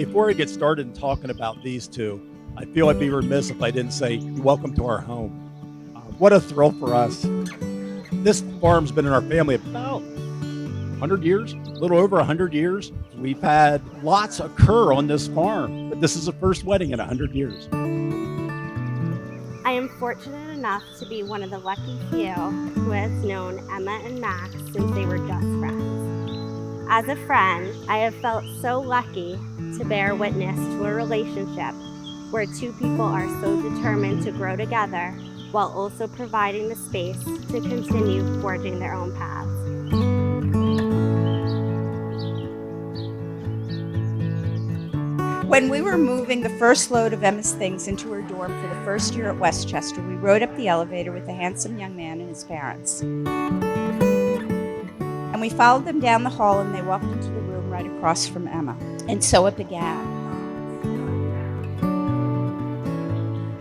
Before I get started in talking about these two, I feel I'd be remiss if I didn't say welcome to our home. What a thrill for us. This farm's been in our family about 100 years, a little over 100 years. We've had lots occur on this farm, but this is the first wedding in 100 years. I am fortunate enough to be one of the lucky few who has known Emma and Max since they were just friends. As a friend, I have felt so lucky to bear witness to a relationship where two people are so determined to grow together while also providing the space to continue forging their own paths. When we were moving the first load of Emma's things into her dorm for the first year at Westchester, we rode up the elevator with a handsome young man and his parents. And we followed them down the hall, and they walked into the room right across from Emma. And so it began.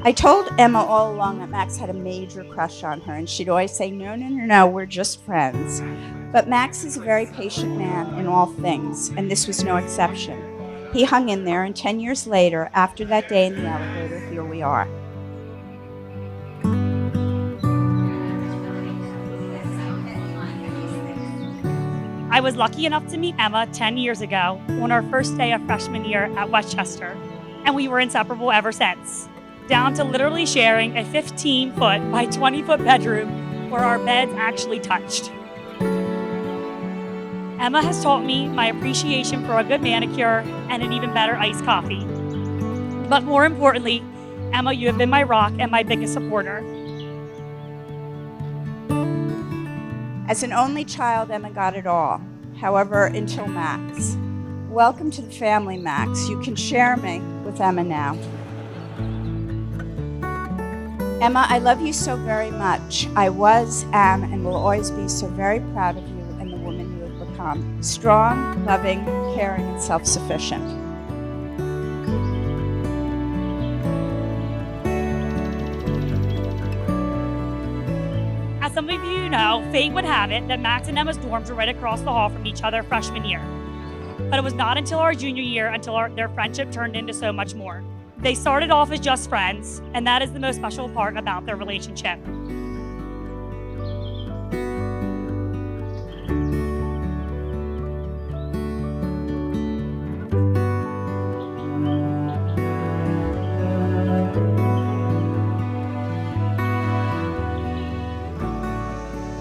I told Emma all along that Max had a major crush on her, and she'd always say, no, we're just friends. But Max is a very patient man in all things, and this was no exception. He hung in there, and 10 years later, after that day in the elevator, here we are. I was lucky enough to meet Emma 10 years ago on our first day of freshman year at Westchester, and we were inseparable ever since, down to literally sharing a 15-foot by 20-foot bedroom where our beds actually touched. Emma has taught me my appreciation for a good manicure and an even better iced coffee. But more importantly, Emma, you have been my rock and my biggest supporter. As an only child, Emma got it all. However, until Max. Welcome to the family, Max. You can share me with Emma now. Emma, I love you so very much. I was, am, and will always be so very proud of you and the woman you have become. Strong, loving, caring, and self-sufficient. As some of you know, fate would have it that Max and Emma's dorms were right across the hall from each other freshman year. But it was not until our junior year until their friendship turned into so much more. They started off as just friends, and that is the most special part about their relationship.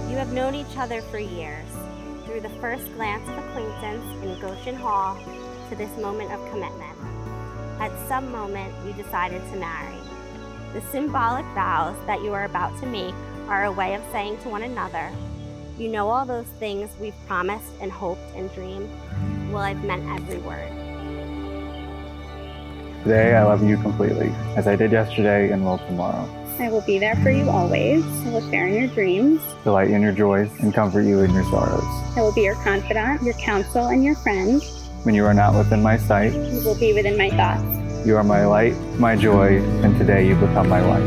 You have known each other for years, through the first glance of acquaintance in Goshen Hall to this moment of commitment. At some moment, you decided to marry. The symbolic vows that you are about to make are a way of saying to one another, you know all those things we've promised and hoped and dreamed? Well, I've meant every word. Today, I love you completely, as I did yesterday and will tomorrow. I will be there for you always. I will share in your dreams. Delight in your joys and comfort you in your sorrows. I will be your confidant, your counsel, and your friend. When you are not within my sight, You will be within my thoughts. you are my light, my joy, and today you become my wife.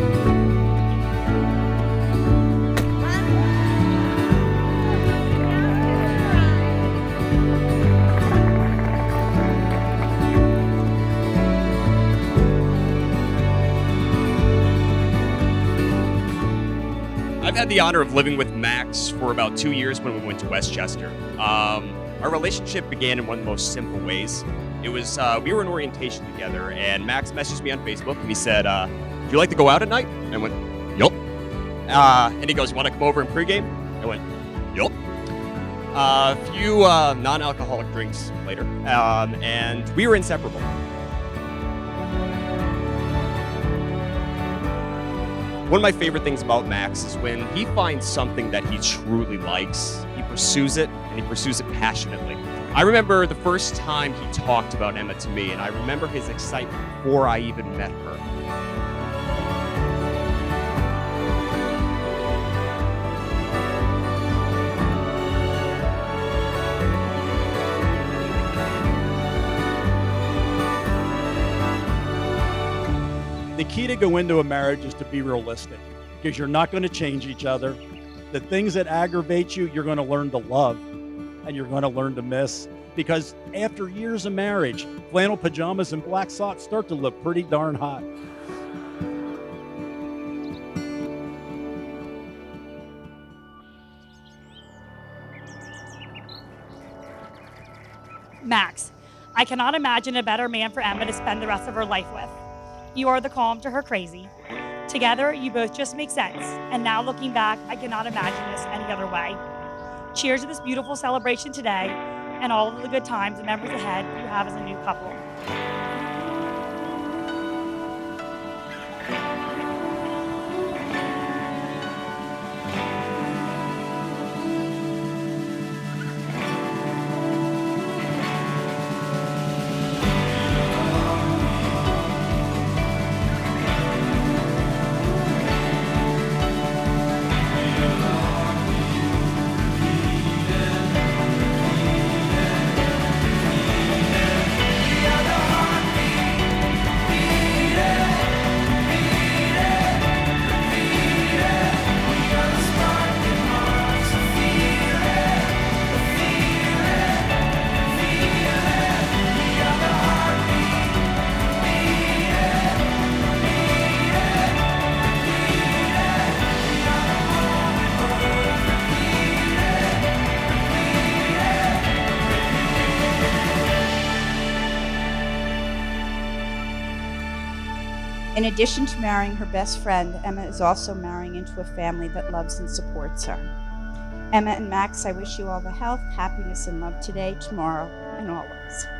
I've had the honor of living with Max for about 2 years when we went to Westchester. Our relationship began in one of the most simple ways. It was, we were in orientation together, and Max messaged me on Facebook, and he said, "Would you like to go out at night?" And I went, "Yup." And he goes, "You want to come over and pregame?" I went, "Yup." A few non-alcoholic drinks later, and we were inseparable. One of my favorite things about Max is when he finds something that he truly likes, he pursues it, and he pursues it passionately. I remember the first time he talked about Emma to me, and I remember his excitement before I even met her. The key to go into a marriage is to be realistic, because you're not going to change each other. The things that aggravate you, you're going to learn to love, and you're going to learn to miss. because after years of marriage, flannel pajamas and black socks start to look pretty darn hot. Max, I cannot imagine a better man for Emma to spend the rest of her life with. You are the calm to her crazy. Together, you both just make sense, and now looking back, I cannot imagine this any other way. Cheers to this beautiful celebration today, and all of the good times and memories ahead you have as a new couple. In addition to marrying her best friend, Emma is also marrying into a family that loves and supports her. Emma and Max, I wish you all the health, happiness, and love today, tomorrow, and always.